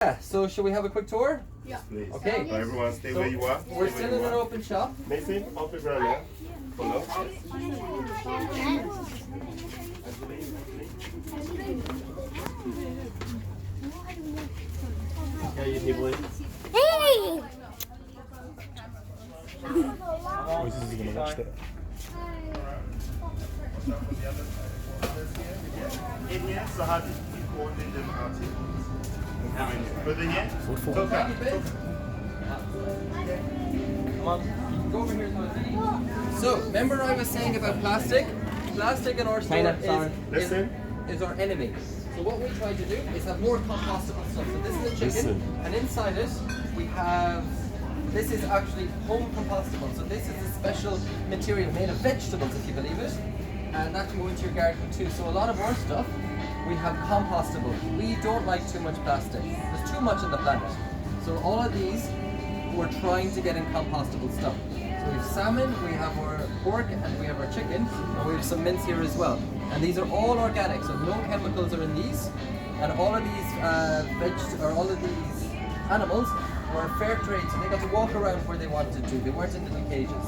Yeah, so should we have a quick tour? Yeah. Please. Okay. Now everyone stay where you are. We're still in an open shop. Mason, off the ground now. Follow. Yeah, you people in. Hey! This is gonna watch that. In here, so how did you coordinate them out here? Further here? Toka. Come on, go over here. So, remember I was saying about plastic? Plastic in our store Listen. is our enemy. So what we try to do is have more compostable stuff. So this is a chicken, and inside it we have, this is actually home compostable. So this is a special material made of vegetables, if you believe it. And that can go into your garden too. So a lot of our stuff, we have compostable. We don't like too much plastic. There's too much on the planet. So all of these, we're trying to get in compostable stuff. So we have salmon, we have our pork, and we have our chicken, and we have some mince here as well. And these are all organic, so no chemicals are in these. And all of these all of these animals were fair trade, so they got to walk around where they wanted to. They weren't in little cages.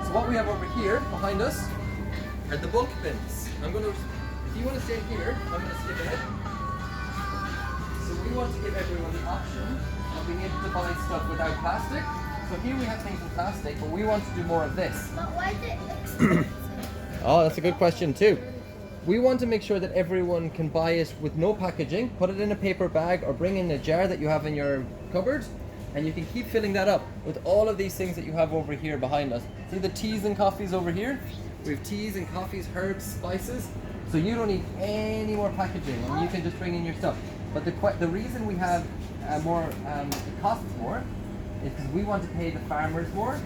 So what we have over here behind us are the bulk bins. If you want to stay here, I'm going to skip ahead. So we want to give everyone the option of being able to buy stuff without plastic. So here we have things in plastic, but we want to do more of this. But why is it expensive? Oh, that's a good question too. We want to make sure that everyone can buy it with no packaging, put it in a paper bag or bring in a jar that you have in your cupboard, and you can keep filling that up with all of these things that you have over here behind us. See the teas and coffees over here? We have teas and coffees, herbs, spices, so you don't need any more packaging and you can just bring in your stuff. But the reason we have it costs more is because we want to pay the farmers more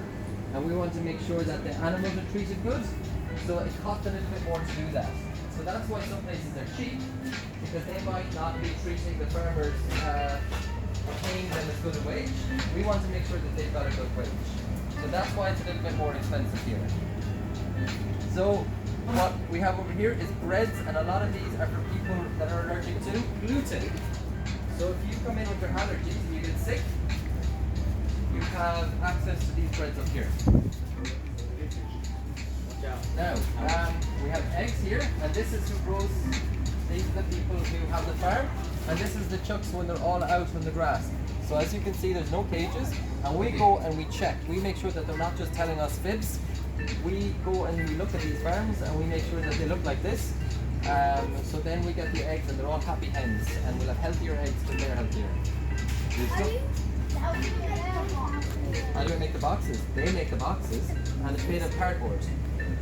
and we want to make sure that the animals are treated good, so it costs a little bit more to do that. So that's why some places are cheap, because they might not be treating the farmers or paying them as good a wage. We want to make sure that they've got a good wage. So that's why it's a little bit more expensive here. So what we have over here is breads, and a lot of these are for people that are allergic to gluten. So if you come in with your allergies and you get sick, you have access to these breads up here. Now, we have eggs here, and this is who grows, these are the people who have the farm, and this is the chucks when they're all out on the grass. So as you can see, there's no cages, and we go and we check. We make sure that they're not just telling us fibs. We go and we look at these farms, and we make sure that they look like this. So then we get the eggs, and they're all happy hens, and we'll have healthier eggs because they're healthier. How do we make the boxes? They make the boxes, and it's made of cardboard.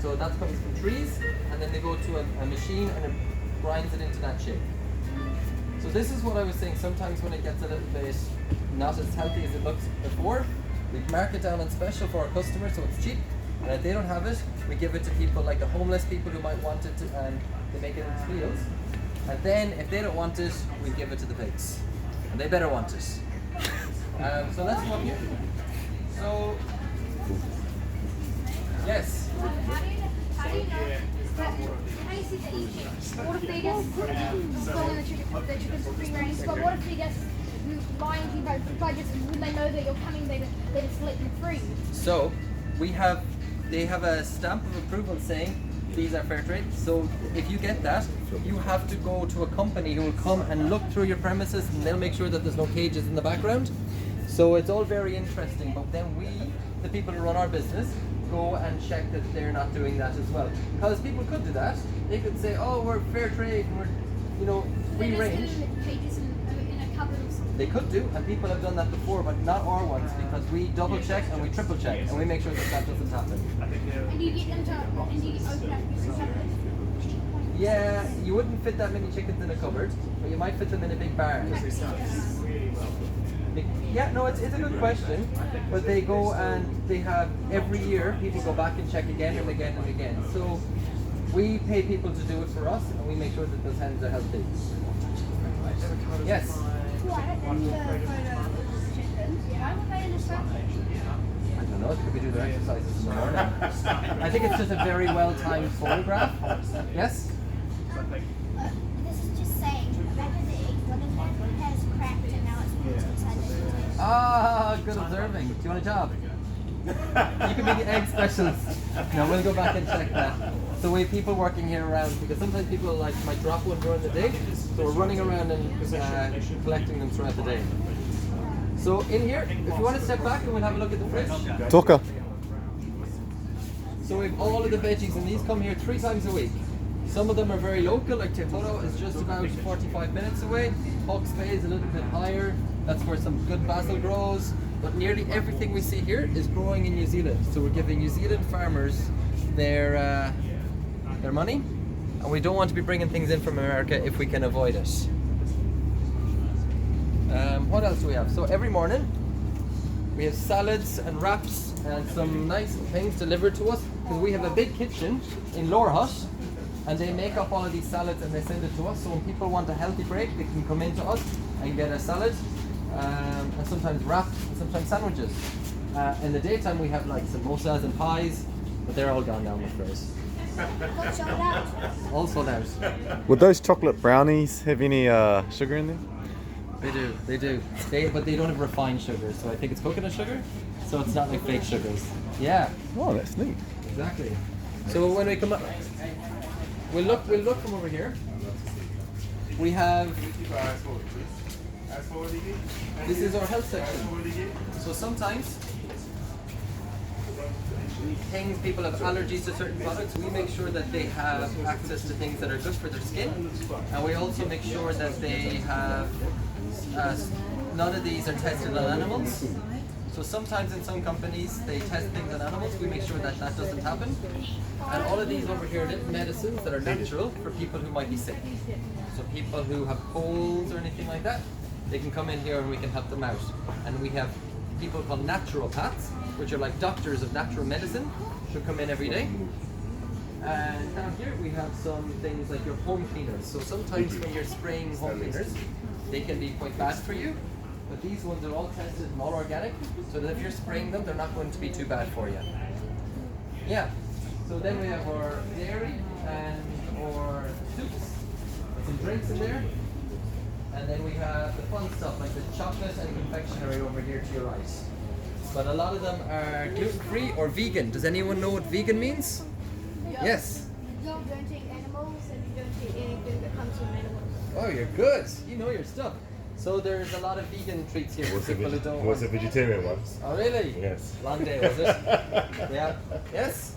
So that comes from trees, and then they go to a machine, and it grinds it into that shape. So this is what I was saying, sometimes when it gets a little bit not as healthy as it looks before, we mark it down on special for our customers so it's cheap, and if they don't have it, we give it to people like the homeless people who might want it, and they make it into meals. And then if they don't want it, we give it to the pigs, and they better want it. So let's go up here. So, yes. How do you know? How do you see the eating? What if they get stolen the chickens are free range? But what if they get lying to you about the budgets when they know that you're coming, they just let them free? So they have a stamp of approval saying these are fair trade. So if you get that, you have to go to a company who will come and look through your premises, and they'll make sure that there's no cages in the background. So it's all very interesting, but then we, the people who run our business, go and check that they're not doing that as well. Because people could do that. They could say, oh, we're fair trade, we're, free range. Cages in a cupboard or something. They could do, and people have done that before, but not our ones, because we double check and we triple check, and we make sure that that doesn't happen. And do you get them to, and do you open up your cupboard? Yeah, you wouldn't fit that many chickens in a cupboard, but you might fit them in a big barn. Yeah, no, it's a good question, but they go and they have, every year, people go back and check again and again and again. So we pay people to do it for us, and we make sure that those hens are healthy. Yes? Why would they in the circle? I don't know, could we do their exercises in the morning? I think it's just a very well-timed photograph. Yes? This is just saying, back in the egg, one of them has cracked and now it's Ah, good observing. Do you want a job? You can be the egg specialist. No, we'll go back and check that. So we have people working here around because sometimes people like might drop one during the day. So we're running around and collecting them throughout the day. So in here, if you want to step back and we'll have a look at the fridge. Talker. So we have all of the veggies and these come here 3 times a week. Some of them are very local, like Te Toro is just about 45 minutes away. Hawke's Bay is a little bit higher. That's where some good basil grows. But nearly everything we see here is growing in New Zealand. So we're giving New Zealand farmers their money. And we don't want to be bringing things in from America if we can avoid it. What else do we have? So every morning we have salads and wraps and some nice things delivered to us because we have a big kitchen in Lower Hut and they make up all of these salads and they send it to us. So when people want a healthy break, they can come into us and get a salad and sometimes wraps and sometimes sandwiches. In the daytime we have like samosas and pies, but they're all gone now, I'm afraid. All sold out. Would those chocolate brownies have any sugar in them? They do. But they don't have refined sugar, so I think it's coconut sugar, so it's not like fake sugars. Yeah, Oh, that's neat. exactly. So when we come up, we'll look from over here. We have, this is our health section. So sometimes people have allergies to certain products. We make sure that they have access to things that are good for their skin, and we also make sure that they have none of these are tested on animals. So sometimes in some companies they test things on animals. We make sure that that doesn't happen. And all of these over here are medicines that are natural for people who might be sick. So people who have colds or anything like that, they can come in here and we can help them out. And we have people called naturopaths, which are like doctors of natural medicine, who come in every day. And down here we have some things like your home cleaners. So sometimes when you're spraying home cleaners, they can be quite bad for you. But these ones are all tested and all organic, so that if you're spraying them, they're not going to be too bad for you. Yeah. So then we have our dairy and our soups, some drinks in there. And then we have the fun stuff like the chocolate and confectionery over here to your right. But a lot of them are gluten-free or vegan. Does anyone know what vegan means? Yes. You don't take animals and you don't take anything that comes from animals. Oh, you're good. You know your stuff. So there's a lot of vegan treats here for people who don't What's the want. vegetarian ones? Oh, really? Yes. Long day, was it? Yeah. Yes,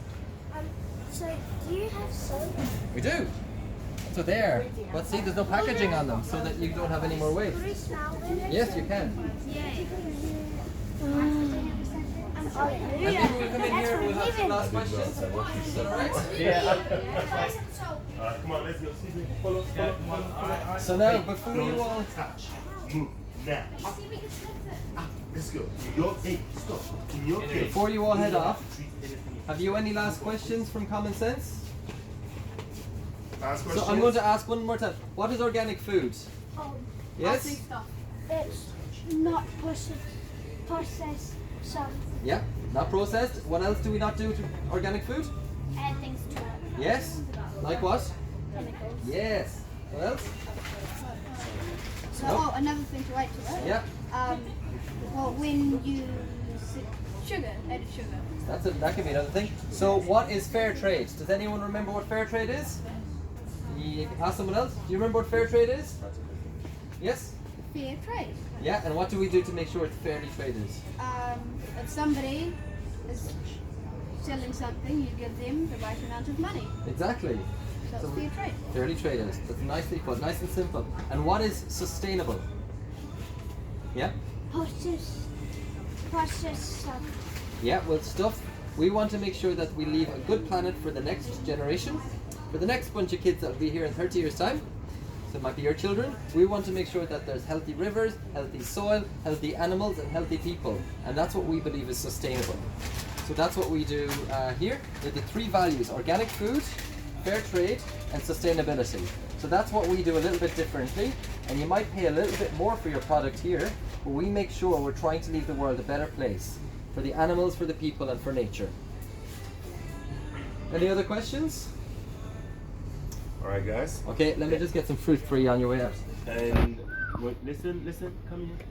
So, do you have soap? we do. So there. But see, there's no packaging on them, so that you don't have any more waste. Yes, you can. Yay. And maybe we'll come in here and we'll have some last questions. Is that all right? Come on, let's go. Pull up. So now, before you all... Touch. Move. Now. Let's go. Hey, stop. In your case. Before you all head off, have you any last questions from Common Sense? Last So question. I'm going to ask one more time. What is organic food? Yes? It's not processed stuff. Yeah, not processed. What else do we not do to organic food? Add things to it. Yes? Like what? Chemicals. Yes. What else? So, Nope. another thing to add to it. Yeah, Well, when you sugar, added sugar. that can be another thing. So what is fair trade? Does anyone remember what fair trade is? You can ask someone else. Do you remember what fair trade is? Yes? Fair trade. Yeah, and what do we do to make sure it's fairly traded? If somebody is selling something, you give them the right amount of money. Exactly. So So it's fair trade. fairly traded. That's nicely put, nice and simple. And what is sustainable? Yeah? Processed stuff. Yeah, well, stuff. We want to make sure that we leave a good planet for the next generation, for the next bunch of kids that will be here in 30 years' time. So it might be your children. We want to make sure that there's healthy rivers, healthy soil, healthy animals, and healthy people. And that's what we believe is sustainable. So that's what we do here. They're the 3 values: organic food, fair trade, and sustainability. So that's what we do a little bit differently. And you might pay a little bit more for your product here, but we make sure we're trying to leave the world a better place for the animals, for the people, and for nature. Any other questions? All right, guys. Okay, let me just get some fruit for you on your way out. And wait, listen, come here.